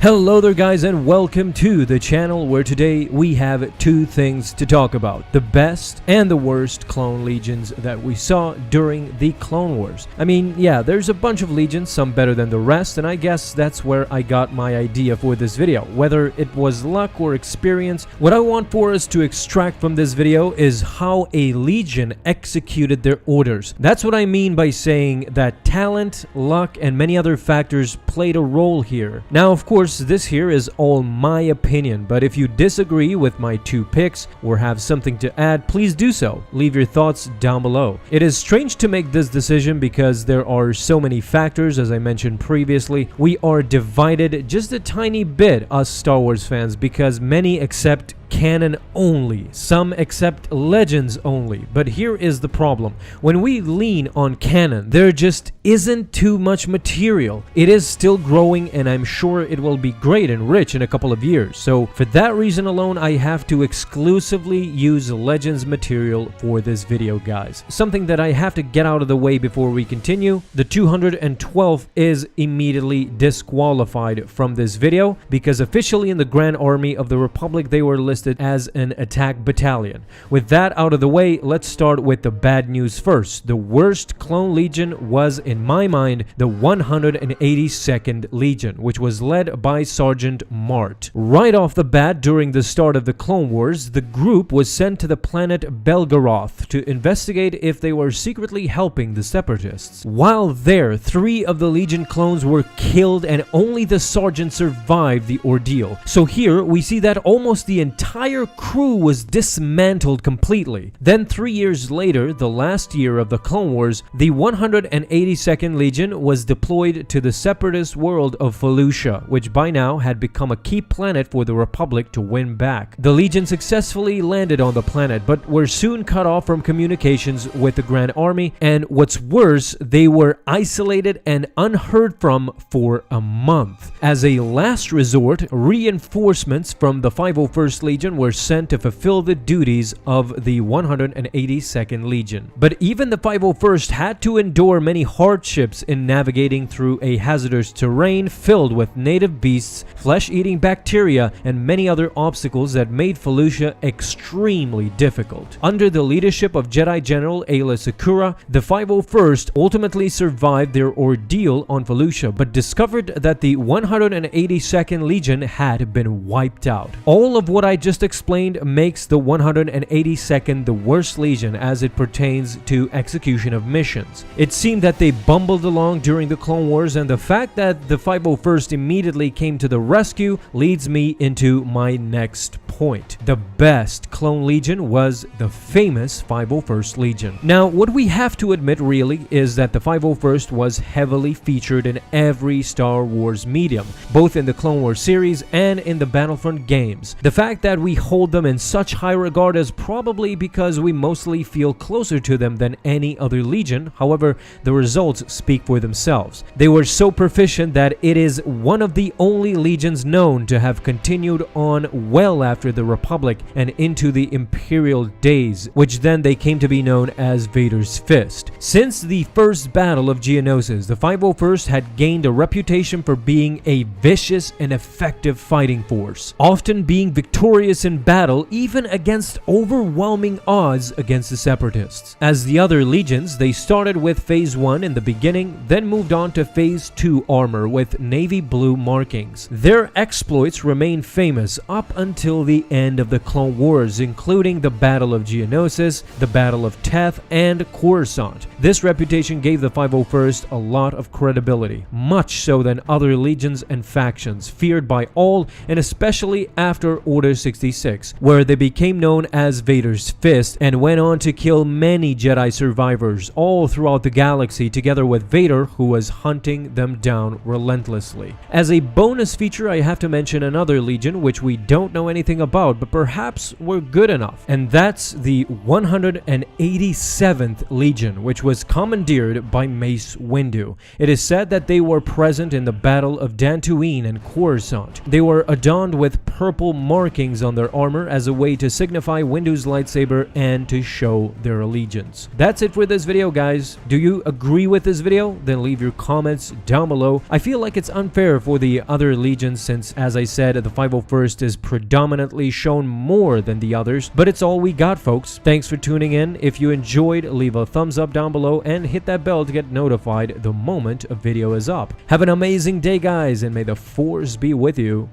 Hello there guys, and welcome to the channel where today we have two things to talk about. The best and the worst clone legions that we saw during the Clone Wars. I mean, yeah, there's a bunch of legions, some better than the rest, and I guess that's where I got my idea for this video. Whether it was luck or experience, what I want for us to extract from this video is how a legion executed their orders. That's what I mean by saying that talent, luck, and many other factors played a role here. Now, of course, this here is all my opinion, but if you disagree with my two picks or have something to add, please do so. Leave your thoughts down below. It is strange to make this decision because there are so many factors, as I mentioned previously. We are divided just a tiny bit, us Star Wars fans, because many accept canon only, some accept legends only. But here is the problem: when we lean on canon, there just isn't too much material. It is still growing, and I'm sure it will be great and rich in a couple of years. So for that reason alone, I have to exclusively use legends material for this video, guys. Something that I have to get out of the way before we continue: the 212th is immediately disqualified from this video because officially in the Grand Army of the Republic they were listed as an attack battalion. With that out of the way, let's start with the bad news first. The worst clone legion was, in my mind, the 182nd Legion, which was led by Sergeant Mart. Right off the bat, during the start of the Clone Wars, the group was sent to the planet Belgoroth to investigate if they were secretly helping the Separatists. While there, 3 of the Legion clones were killed and only the Sergeant survived the ordeal. So here we see that almost the entire crew was dismantled completely. Then 3 years later, the last year of the Clone Wars, the 182nd Legion was deployed to the separatist world of Felucia, which by now had become a key planet for the Republic to win back. The Legion successfully landed on the planet, but were soon cut off from communications with the Grand Army, and what's worse, they were isolated and unheard from for a month. As a last resort, reinforcements from the 501st Legion were sent to fulfill the duties of the 182nd Legion. But even the 501st had to endure many hardships in navigating through a hazardous terrain filled with native beasts, flesh-eating bacteria, and many other obstacles that made Felucia extremely difficult. Under the leadership of Jedi General Aayla Secura, the 501st ultimately survived their ordeal on Felucia, but discovered that the 182nd Legion had been wiped out. All of what I just explained makes the 182nd the worst legion as it pertains to execution of missions. It seemed that they bumbled along during the Clone Wars, and the fact that the 501st immediately came to the rescue leads me into my next point. The best clone legion was the famous 501st Legion. Now, what we have to admit really is that the 501st was heavily featured in every Star Wars medium, both in the Clone Wars series and in the Battlefront games. The fact that we hold them in such high regard is probably because we mostly feel closer to them than any other legion. However, the results speak for themselves. They were so proficient that it is one of the only legions known to have continued on well after the Republic and into the Imperial days, which then they came to be known as Vader's Fist. Since the first battle of Geonosis, the 501st had gained a reputation for being a vicious and effective fighting force, often being victorious in battle even against overwhelming odds against the Separatists. As the other legions, they started with Phase 1 in the beginning, then moved on to Phase 2 armor with navy blue markings. Their exploits remain famous up until the end of the Clone Wars, including the Battle of Geonosis, the Battle of Teth, and Coruscant. This reputation gave the 501st a lot of credibility, much so than other legions and factions, feared by all, and especially after Order 66, where they became known as Vader's Fist and went on to kill many Jedi survivors all throughout the galaxy, together with Vader, who was hunting them down relentlessly. As a bonus feature, I have to mention another legion which we don't know anything about, but perhaps we're good enough, and that's the 187th Legion, which was was commandeered by Mace Windu. It is said that they were present in the Battle of Dantooine and Coruscant. They were adorned with purple markings on their armor as a way to signify Windu's lightsaber and to show their allegiance. That's it for this video, guys. Do you agree with this video? Then leave your comments down below. I feel like it's unfair for the other legions since, as I said, the 501st is predominantly shown more than the others, but it's all we got, folks. Thanks for tuning in. If you enjoyed, leave a thumbs up down below and hit that bell to get notified the moment a video is up. Have an amazing day, guys, and may the Force be with you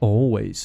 always.